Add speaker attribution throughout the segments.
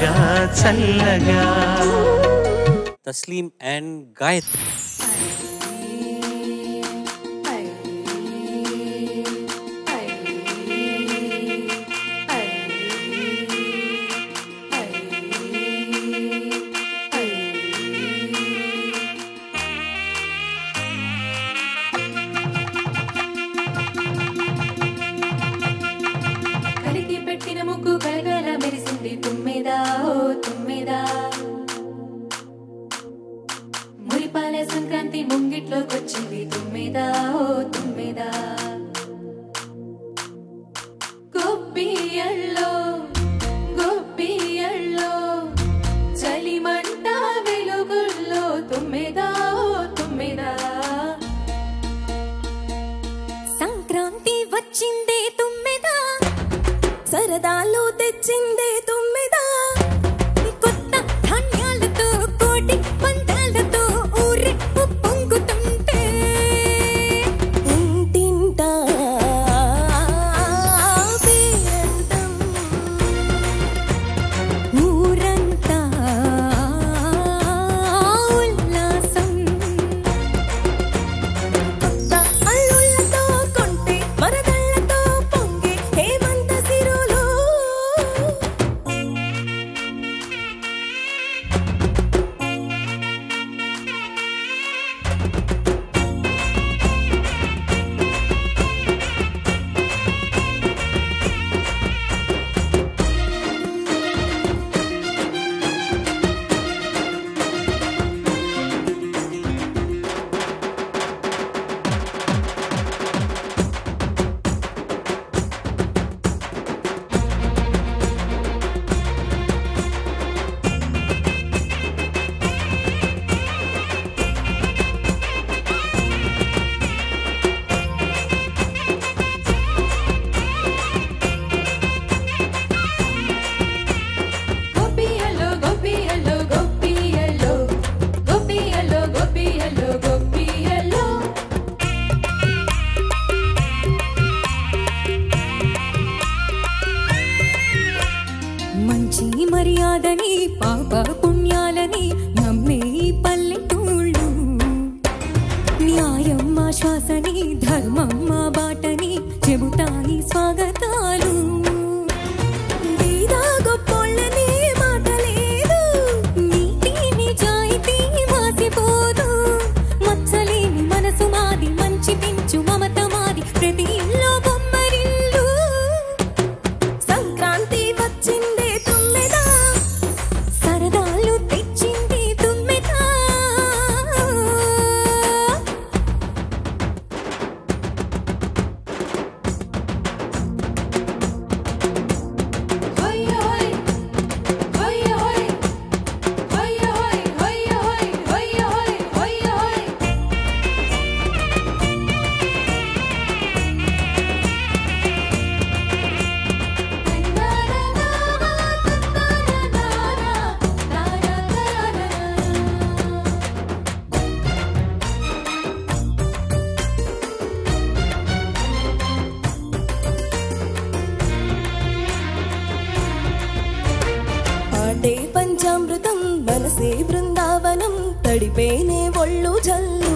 Speaker 1: చల్లగా చల్లగా.
Speaker 2: తస్లీం అండ్ గాయత్రి.
Speaker 3: సంక్రాంతి ముంగిట్లోకొచ్చింది తుమ్మెదా ఓ తుమ్మెదా. గొప్పియల్లో గొప్పియల్లో చలిమంట వెలుగుల్లో తుమ్మెదా ఓ తుమ్మెదా. సంక్రాంతి వచ్చిందే తుమ్మెదా, సరదాలు తెచ్చిందే తుమ్మెదా. కొత్త ధాన్యాలతో కోటి పందాలతో ఊరి పొంగుతుంటే ఇంటింటా పేరంటం, ఊరంతా ఉల్లాసం. కొత్త అల్లుళ్ళతో కొంటే మరదళ్ళతో పొంగే హేమంత సిరులు. మంచి మర్యాదని పాప పుణ్యాలని నమ్మే పల్లెటూళ్ళు, న్యాయం మా శ్వాసని ధర్మం మా బాటని చెబుతాయి స్వాగతాలు. వీరా గొప్పోళ్ళని మాట లేదు, నీతి నిజాయితీ మాసిపోదు. మచ్చలేని మనసు మాది, మంచి పెంచు మమత మాది, ప్రతి ఇల్లో బొమ్మరిల్లు. సంక్రాంతి వచ్చిందే తుమ్మెదా, సరదాలు తెచ్చింది తుమ్మెదా. పాటే పంచామృతం మనసే బృందావనం, తడిపేనే ఒళ్ళు జల్లు.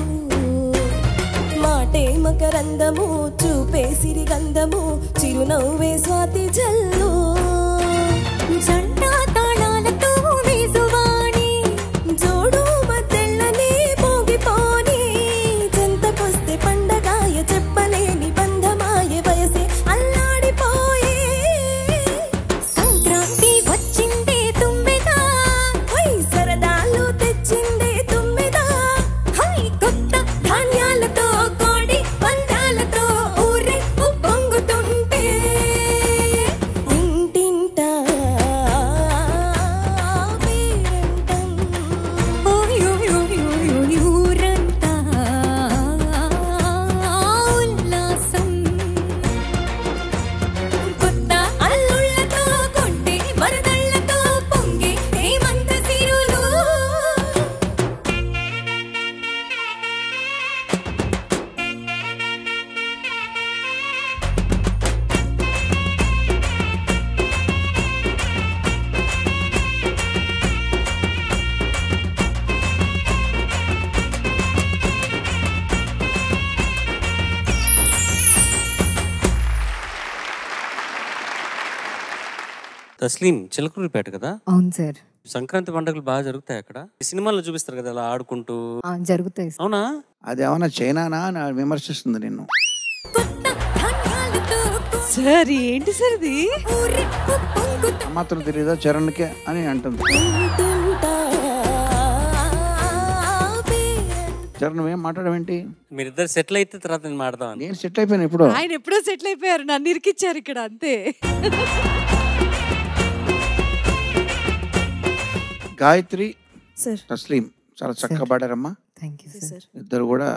Speaker 3: మాటే మకరందము చూపే సిరిగంధము, చిరునవ్వే స్వాతి జల్లు. జంట తాళాలతో వేసువాణి జోడు మద్దెళ్ళని మోగిపోని, చెంతకొస్తే పండగాయ చెప్పలేని బంధమాయ వయసే అల్లాడిపోయే. సంక్రాంతి వచ్చిందే తుమ్మెదా, సరదాలు తెచ్చిందే తుమ్మెదా. కొత్త ధాన్యాలతో కోడి పందాలతో ఊరే పొంగుతుంటే
Speaker 2: తస్లీం చిలకలూరిపేట కదా?
Speaker 3: అవును సార్.
Speaker 2: సంక్రాంతి పండుగలు బాగా జరుగుతాయి అక్కడ. ఈ సినిమాల్లో చూపిస్తారు కదా అలా ఆడుకుంటూ.
Speaker 3: జరుగుతాయి.
Speaker 2: అవునా?
Speaker 4: అది ఏమన్నా చైనానా అని విమర్శిస్తుంది నిన్ను.
Speaker 5: సార్ ఏంటి సార్ ఇది?
Speaker 4: మాత్రం తెలియదా చరణ్కే అని అంటుంది. చరణ్ నువ్వేం మాట్లాడవేంటి?
Speaker 2: మీరిద్దరు సెటిల్ అయితే తర్వాత నేను మాట్లాడదాం.
Speaker 4: నేను సెటిల్ అయిపోయాను ఇప్పుడు.
Speaker 5: ఆయన ఎప్పుడో సెటిల్ అయిపోయారు, నన్ను ఇరికిచ్చారు ఇక్కడ అంతే.
Speaker 4: గాయత్రి
Speaker 5: సార్
Speaker 4: తస్లీం చాలా చక్కగా పాడారమ్మా.
Speaker 5: సార్
Speaker 4: ఇద్దరు కూడా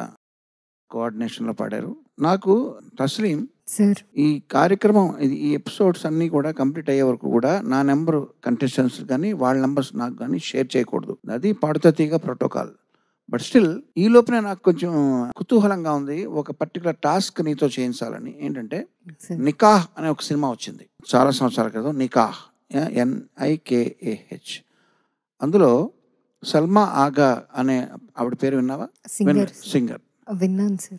Speaker 4: కోఆర్డినేషన్ లో పాడారు. నాకు తస్లీం
Speaker 3: సార్
Speaker 4: ఈ కార్యక్రమం ఈ ఎపిసోడ్స్ అన్నీ కూడా కంప్లీట్ అయ్యే వరకు కూడా నా నెంబర్ కంటెస్టెంట్స్ కానీ వాళ్ళ నెంబర్స్ నాకు కానీ షేర్ చేయకూడదు. అది పాడుతా తీగ ప్రోటోకాల్. బట్ స్టిల్ ఈ లోపలే నాకు కొంచెం కుతూహలంగా ఉంది. ఒక పర్టికులర్ టాస్క్ నీతో చేయించాలని. ఏంటంటే నికాహ్ అనే ఒక సినిమా వచ్చింది చాలా సంవత్సరాల క్రితం. నికాహ్ NIKAH. అందులో సల్మా ఆగా అనే ఆవిడ పేరు విన్నావా? సింగర్
Speaker 3: విన్నాను సార్.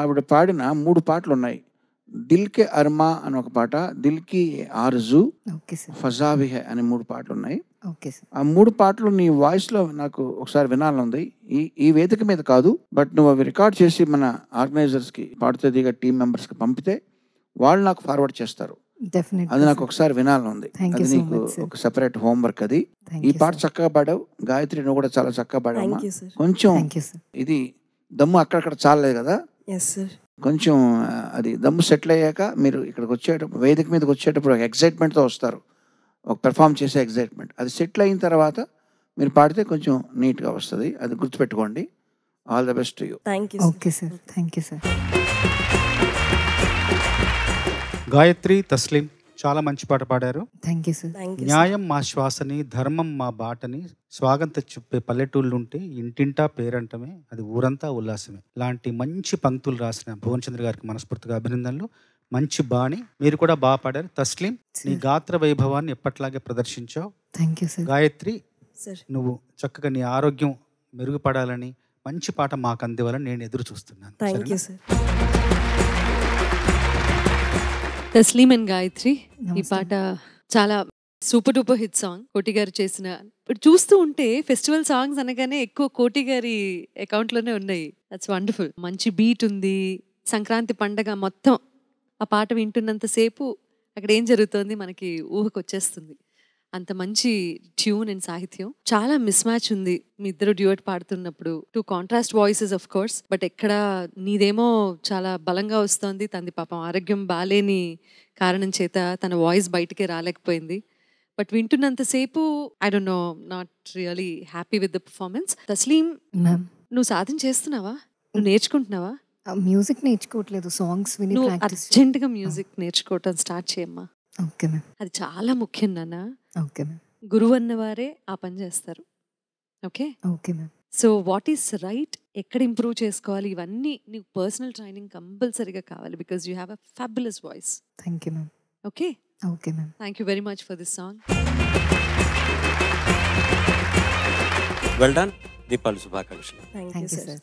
Speaker 4: ఆవిడ పాడిన 3 పాటలు ఉన్నాయి. దిల్ కే అర్మా అని ఒక పాట, దిల్ కి ఆర్జు, ఫజావి హై అని 3 పాటలు ఉన్నాయి. ఆ 3 పాటలు నీ వాయిస్ లో నాకు ఒకసారి వినాలని ఉంది. ఈ వేదిక మీద కాదు, బట్ నువ్వు అవి రికార్డ్ చేసి మన ఆర్గనైజర్స్ కి పాడుతా దిగా టీమ్ మెంబర్స్ కి పంపితే వాళ్ళు నాకు ఫార్వర్డ్ చేస్తారు. అది నాకు ఒకసారి వినాలని ఉంది. అది నీకు ఒక సెపరేట్ హోంవర్క్. అది ఈ పాట చక్కగా పాడావు గాయత్రి, నువ్వు కూడా చాలా చక్కగా పాడావు. కొంచెం ఇది దమ్ము అక్కడక్కడ చాలలేదు కదా, కొంచెం అది దమ్ము సెటిల్ అయ్యాక మీరు ఇక్కడికి వచ్చేటప్పుడు, వేదిక మీదకి వచ్చేటప్పుడు ఒక ఎక్సైట్మెంట్తో వస్తారు, ఒక పెర్ఫామ్ చేసే ఎక్సైట్మెంట్. అది సెటిల్ అయిన తర్వాత మీరు పాడితే కొంచెం నీట్గా వస్తుంది. అది గుర్తుపెట్టుకోండి. All the best to you.
Speaker 3: Okay sir, thank you sir.
Speaker 6: Gayatri Tasleem చాలా మంచి పాట పాడారు.
Speaker 3: Thank you sir.
Speaker 6: న్యాయం మా శ్వాసని, ధర్మం మా బాటని, స్వాగంత చెప్పే పల్లెటూళ్ళుంటే ఇంటింటా పేరంటమే, అది ఊరంతా ఉల్లాసమే. లాంటి మంచి పంక్తులు రాసిన భువన్ చంద్ర గారికి మనస్ఫూర్తిగా అభినందనలు. మంచి బాణి, మీరు కూడా బాగా పాడారు. తస్లీం నీ గాత్ర వైభవాన్ని ఎప్పట్లాగే ప్రదర్శించావు.
Speaker 3: Thank you sir.
Speaker 6: గాయత్రి నువ్వు చక్కగా నీ ఆరోగ్యం మెరుగుపడాలని, మంచి పాట మాకు అందివ్వాలని నేను ఎదురు చూస్తున్నాను.
Speaker 7: తస్లీం అండ్ గాయత్రి, ఈ పాట చాలా సూపర్ డూపర్ హిట్ సాంగ్. కోటి గారు చేసిన, ఇప్పుడు చూస్తూ ఉంటే ఫెస్టివల్ సాంగ్స్ అనగానే ఎక్కువ కోటి గారి అకౌంట్ లోనే ఉన్నాయి. That's wonderful. మంచి బీట్ ఉంది. సంక్రాంతి పండగ మొత్తం ఆ పాట వింటున్నంతసేపు అక్కడ ఏం జరుగుతోంది మనకి ఊహకు వచ్చేస్తుంది. అంత మంచి ట్యూన్ అండ్ సాహిత్యం. చాలా మిస్ మ్యాచ్ ఉంది మీ ఇద్దరు డ్యూయట్ పాడుతున్నప్పుడు. 2 contrast voices of course, but ఎక్కడ నీదేమో చాలా బలంగా వస్తోంది, తనది పాపం ఆరోగ్యం బాలేని కారణం చేత తన వాయిస్ బయటికే రాలేకపోయింది. బట్ వింటున్నంతసేపు I don't know, not really happy with the performance. Taslim, నువ్వు సాధన చేస్తున్నావా? నువ్వు నేర్చుకుంటున్నావా?
Speaker 3: మ్యూజిక్ నేర్చుకోవట్లేదు, సాంగ్స్ విని
Speaker 7: నువ్వు
Speaker 3: ప్రాక్టీస్.
Speaker 7: అర్జెంట్గా మ్యూజిక్ నేర్చుకోవటం స్టార్ట్ చేయమ్మా.
Speaker 3: Okay ma'am.
Speaker 7: అది చాలా ముఖ్యం నాన్న.
Speaker 3: Okay ma'am.
Speaker 7: గురువు అన్నవారే ఆ పని చేస్తారు. Okay
Speaker 3: okay ma'am.
Speaker 7: So what is right, ఎక్కడ ఇంప్రూవ్ చేసుకోవాలి, ఇవన్నీ నీకు పర్సనల్ ట్రైనింగ్ కంపల్సరీగా కావాలి. Because you have a fabulous voice.
Speaker 3: Thank you ma'am.
Speaker 7: Okay
Speaker 3: okay ma'am.
Speaker 7: Thank you very much for this song.
Speaker 2: Well done. Deepavali శుభాకాంక్షలు.
Speaker 3: Thank you sir.